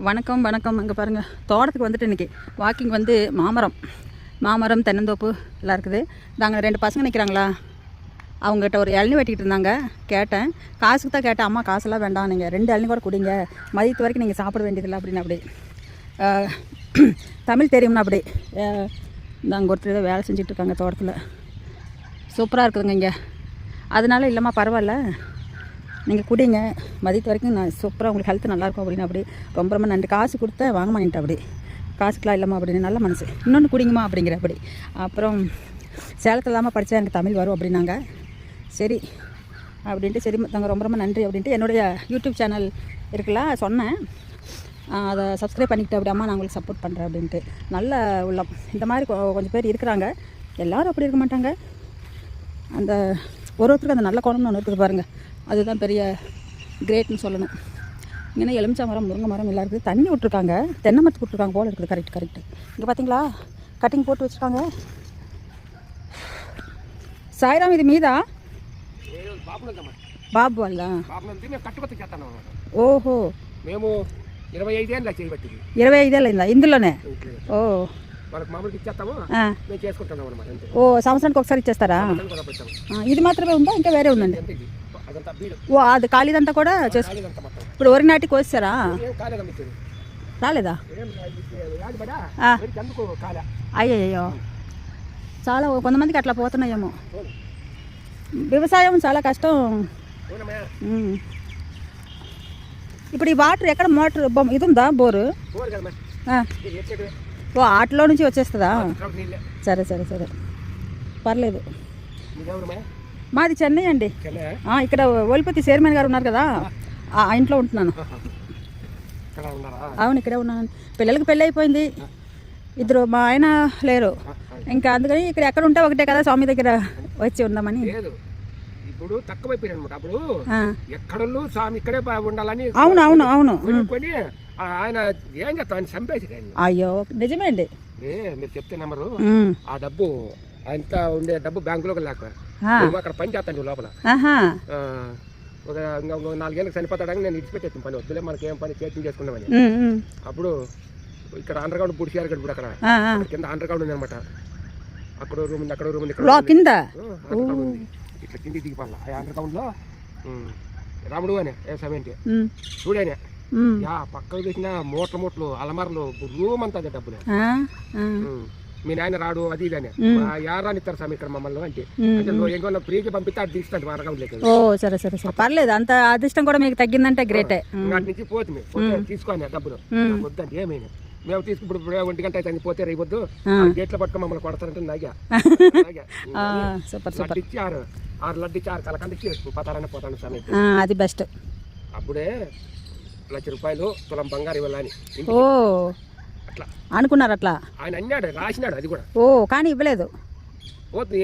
வணக்கம் வணக்கம். இங்கே பாருங்கள், தோட்டத்துக்கு வந்துட்டு இன்றைக்கி வாக்கிங் வந்து மாமரம் தென்னந்தோப்பு எல்லாம் இருக்குது. நாங்கள் 2 பசங்க நிற்கிறாங்களா, அவங்ககிட்ட ஒரு இளநி வெட்டிக்கிட்டு இருந்தாங்க. கேட்டேன், காசுக்கு தான் கேட்டேன். அம்மா காசெல்லாம் வேண்டாம், நீங்கள் 2 இளநி கூட குடிங்க, மதியத்து வரைக்கும் நீங்கள் சாப்பிட வேண்டியதில்லை அப்படின்னு. அப்படி தமிழ் தெரியும்னா அப்படி நாங்கள் ஒருத்தர் வேலை செஞ்சிட்ருக்காங்க தோட்டத்தில். சூப்பராக இருக்குதுங்க இங்கே. அதனால இல்லைம்மா பரவாயில்ல, நீங்கள் குடிங்க, மதியத்து வரைக்கும் நான் சூப்பராக உங்களுக்கு ஹெல்த்து நல்லாயிருக்கும் அப்படின்னு. அப்படி ரொம்ப ரொம்ப நன்றி. காசு கொடுத்தேன் வாங்க மாட்டேன், அப்படி காசுக்கெலாம் இல்லைம்மா அப்படின்னு. நல்ல மனசு, இன்னொன்று குடிங்கம்மா அப்படிங்கிற அப்படி. அப்புறம் சேலத்தில் இல்லாமல் படித்தா எனக்கு தமிழ் வரும் அப்படின்னாங்க. சரி அப்படின்ட்டு, சரி நாங்கள் ரொம்ப ரொம்ப நன்றி அப்படின்ட்டு என்னுடைய யூடியூப் சேனல் இருக்குல்ல சொன்னேன், அதை சப்ஸ்கிரைப் பண்ணிக்கிட்டு அப்படி அம்மா நான் உங்களுக்கு சப்போர்ட் பண்ணுறேன் அப்படின்ட்டு. நல்ல உள்ளம். இந்த மாதிரி கொஞ்சம் பேர் இருக்கிறாங்க, எல்லோரும் அப்படி இருக்க மாட்டாங்க. அந்த ஒருத்தருக்கு அந்த நல்ல குணம்னு ஒன்று இருக்குது பாருங்கள், அதுதான் பெரிய கிரேட்னு சொல்லணும். இங்கே எலுமிச்சை மரம், முருங்கை மரம் எல்லாம் இருக்குது. தண்ணி விட்ருக்காங்க, தென்னை மரத்துக்கு விட்ருக்காங்க போல் இருக்குது. கரெக்டு. இங்கே பார்த்தீங்களா, கட்டிங் போட்டு வச்சுருக்காங்க. సాయిరామ్ ఇది మీద బాబు వాళ్ళ ఓహో 25 ఏళ్ళ ఇందులోనే. ఓ ఓ సంవత్సరానికి ఒకసారి ఇచ్చేస్తారా? ఇది మాత్రమే ఉందా, ఇంకా వేరే ఉందండి? ఓ అది ఖాళీదంతా కూడా చేసు. ఇప్పుడు వరి నాటి కోసారా? రాలేదా? అయ్యయ్యో, చాలా కొంతమందికి అట్లా పోతున్నాయేమో. వ్యవసాయం చాలా కష్టం. ఇప్పుడు ఈ వాటర్ ఎక్కడ, మోటార్ ఇది ఉందా, బోరు? ఓ ఆటలో నుంచి వచ్చేస్తుందా? సరే పర్లేదు. మాది చెన్నై అండి. ఇక్కడ ఓలిపతి చైర్మన్ గారు ఉన్నారు కదా, ఆ ఇంట్లో ఉంటున్నాను. అవును, ఇక్కడే ఉన్నాను. పిల్లలకి పెళ్ళి అయిపోయింది, 2 మా ఆయన లేరు. ఇంకా అందుకని ఇక్కడ ఎక్కడ ఉంటే ఒకటే కదా, స్వామి దగ్గర వచ్చి ఉందామని. ఇప్పుడు తక్కువైపోయింది అనమాట. అప్పుడు ఎక్కడో స్వామి ఇక్కడే ఉండాలని. అవును ఆయన ఏం చేస్తాం, చంపేసి. అయ్యో నిజమే అండి. మీరు చెప్తే నెంబరు, ఆ డబ్బు అంత ఉండే డబ్బు బ్యాంకులోకి లేక అక్కడ పని చేస్తాను లోపల. ఒక 4 ఏళ్ళకి చనిపోతాడని నేను ఇచ్చిపెట్టేస్తాను, పని వద్దులే మనకి ఏం పని చేతి చేసుకున్నామని. అప్పుడు ఇక్కడ అండర్ గ్రౌండ్ పుడిచారు కదా, ఇప్పుడు అక్కడ కింద అండర్ గ్రౌండ్ ఉంది అనమాట. అక్కడ రూమ్ ఉంది, అక్కడ రూమ్ ఉంది, కింద ఇట్లా కింద దిగిపోవాలి. ఆ అండర్ గ్రౌండ్ లో రాముడు అనే వ్యవసాయం ఏంటి చూడేనే పక్కకు పెట్టిన మూటలు అలమార్లు రూమ్ అంతా అదే డబ్బులు. మీ నాయన రాడు అది ఇది అని యారాని ఇస్తారు స్వామి ఇక్కడ మమ్మల్ని అంటే ఇంకొన్న ఫ్రీకి పంపిస్తే అది తీస్తుంది మా రకం లేదు. ఓ సరే పర్లేదు, అంత అదృష్టం కూడా మీకు తగ్గిందంటే గ్రేటే. వాటి నుంచి పోతుంది, తీసుకోండి డబ్బులు వద్దండి ఏమైనా. మేము తీసుకుప్పుడు 1 గంట అయితే పోతే రేపొద్దు గేట్లో పట్టుకొని మమ్మల్ని కొడతారంటే నాగా ఇచ్చి 6 లడ్డు ఇచ్చి 6 కలకండ ఇచ్చి పతారని పోతాను స్వామి. అది బెస్ట్. అప్పుడే ₹1,00,000 తులం బంగారు ఇవ్వాలని అట్లా అనుకున్నారు. అట్లా ఆయన అన్నాడు, రాసినాడు అది కూడా. ఓ కానీ ఇవ్వలేదు.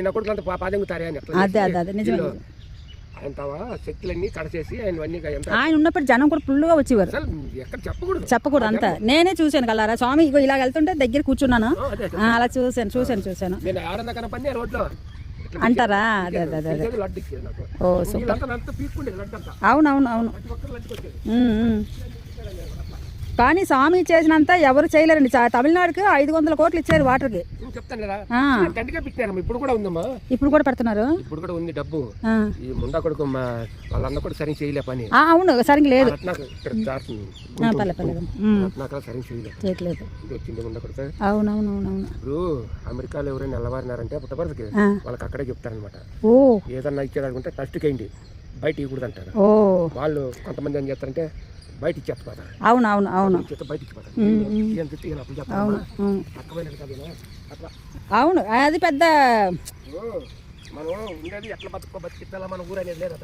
నా కొడుకులంతా పాదెంగుతారే అని. అదే నిజమే. ఆయన శక్తులన్నీ కడచేసి ఆయన ఉన్నప్పుడు జనం కూడా ఫుల్గా వచ్చేవారు. ఎక్కడ చెప్పకూడదు అంతా. నేనే చూశాను కల్లారా, స్వామి ఇగో ఇలా వెళ్తుంటే దగ్గర కూర్చున్నాను, అలా చూశాను. నేను ఆడందకన్నా పని రోడ్లో అంటారా? అదే ఓ సూపర్. అవును. కానీ స్వామి చేసినంత ఎవరు చేయలేరండి. తమిళనాడుకి 500 కోట్లు ఇచ్చారు వాటర్కి. ఇప్పుడు కూడా ఉందమ్మా, ఇప్పుడు కూడా పెడుతున్నారు. ఇప్పుడు కూడా ఉంది డబ్బు. ఈ ముండా కొడుకు వాళ్ళన్న కూడా సరిగ్గా చేయలే పని. అవును సరిగ్గా లేదు, చేయలేదు. అవునవును. ఇప్పుడు అమెరికాలో ఎవరైనా నిలవారినారంటే పుట్టపరచకి వాళ్ళకి అక్కడే చెప్తారనమాట. ఏదన్నా ఇచ్చేది అనుకుంటే ఫస్ట్ కేండి, బయట ఇవ్వకూడదు అంటారు వాళ్ళు. కొంతమంది ఏం చేస్తారంటే బయట ఇచ్చేస్తారు. అవును బయట ఇచ్చిపోతారు. అవును అది పెద్ద మనం ఉండేది ఎట్లా బతికిద్దాలా మన ఊరు అనేది లేదు.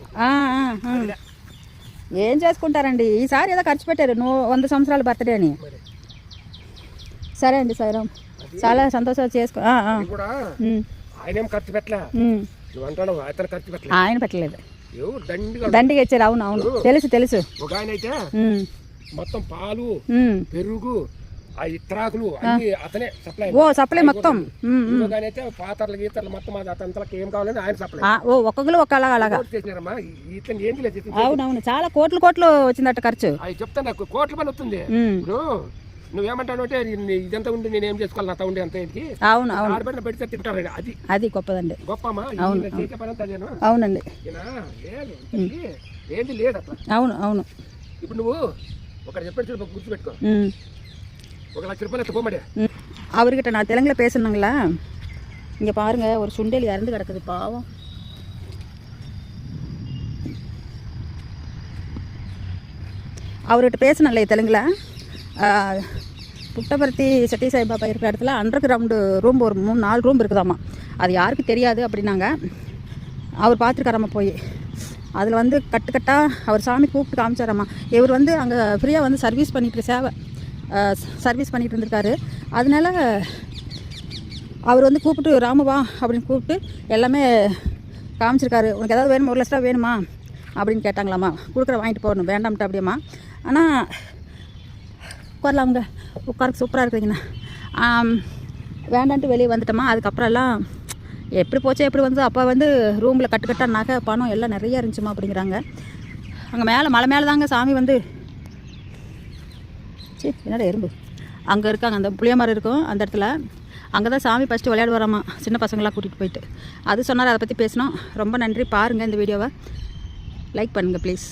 ఏం చేసుకుంటారండి, ఈసారి ఏదో ఖర్చు పెట్టారు 100 సంవత్సరాల బర్త్డే అని. సరే అండి సాయిరామ్, చాలా సంతోషం చేసుకో. ఆయన ఏం ఖర్చు పెట్టలే, నువ్వు అంటాడు అతను ఖర్చు పెట్టలేదు. ఆయన పెట్టలేదు, దండిగా ఇచ్చారు. అవును తెలుసు. ఒక ఆయన అయితే మొత్తం పాలు పెరుగు ఆ ఇత్రాకులు అన్ని అతనే సప్లై. ఓ సప్లై మొత్తం. కానీ అయితే పాత్రలు గీతలు మొత్తం అది అతనికి ఏం కావాలని ఆయన సప్లై. ఓ ఒక్కొక్కరు ఒక అలాగా చేసినారమ్మా. ఇతను ఏంటి లేదు. అవునవును, చాలా కోట్లు వచ్చిందట ఖర్చు. అది చెప్తాను, నాకు కోట్ల పని వస్తుంది. ఇప్పుడు నువ్వేమంటావు అంటే ఇదంతా ఉండి నేను ఏం చేసుకోవాలి, నాతో ఉండి అంత ఏంటి. అవును అవును, ఆడబడిన పెడితే తింటారు. అది గొప్పదండి. గొప్పమ్మా. చేసే పని అంతా అదేనా? అవునండి. ఏంది లేదు అట్లా. అవును అవును. ఇప్పుడు నువ్వు ఒకటి చెప్పాడు చూడు, గుర్తుపెట్టుకో. 1 லட்ச ரூபாய் எடுத்து போக மாட்டேன். அவர்கிட்ட நான் தெலுங்கில் பேசணுங்களா? இங்கே பாருங்க, ஒரு சுண்டேலி இறந்து கிடக்குது பாவம். அவர்கிட்ட பேசணும்ல தெலுங்கில். புட்டபர்த்தி சட்டி சாய்பாபா இருக்கிற இடத்துல அண்டர் கிரவுண்டு ரூம் ஒரு 3-4 ரூம் இருக்குதாம்மா. அது யாருக்கு தெரியாது அப்படின்னாங்க. அவர் பார்த்துருக்காராம்மா போய். அதில் வந்து கட்டுக்கட்டாக அவர் சாமி கூப்பிட்டு காமிச்சாராம்மா. இவர் வந்து அங்கே ஃப்ரீயாக வந்து சர்வீஸ் பண்ணிகிட்டு இருந்திருக்காரு. அதனால அவர் வந்து கூப்பிட்டு ராமுவா அப்படின்னு கூப்பிட்டு எல்லாமே காமிச்சிருக்காரு. உனக்கு ஏதாவது வேணுமா, 1 லட்ச ரூபா வேணுமா அப்படின்னு கேட்டாங்களாம்மா. கொடுக்குற வாங்கிட்டு போகணும், வேண்டாம்ட்டு அப்படியம்மா. ஆனால் உட்காரலாம், அவங்க உட்காருக்கு சூப்பராக இருக்குதுங்கண்ணா. வேண்டான்ட்டு வெளியே வந்துட்டோமா. அதுக்கப்புறம்லாம் எப்படி போச்சோ எப்படி வந்து அப்போ வந்து ரூமில் கட்டுக்கட்டாக நகை பணம் எல்லாம் நிறையா இருந்துச்சுமா அப்படிங்கிறாங்க. அங்கே மலை மேலே தாங்க சாமி வந்து என்னடா எறும்பு அங்கே இருக்காங்க. அந்த புளிய மரம் இருக்கும் அந்த இடத்துல. அங்கே தான் சாமி ஃபஸ்ட்டு விளையாடு வராமா, சின்ன பசங்களாம் கூட்டிகிட்டு போயிட்டு. அது சொன்னார், அதை பற்றி பேசினோம். ரொம்ப நன்றி. பாருங்கள் இந்த வீடியோவை லைக் பண்ணுங்கள் ப்ளீஸ்.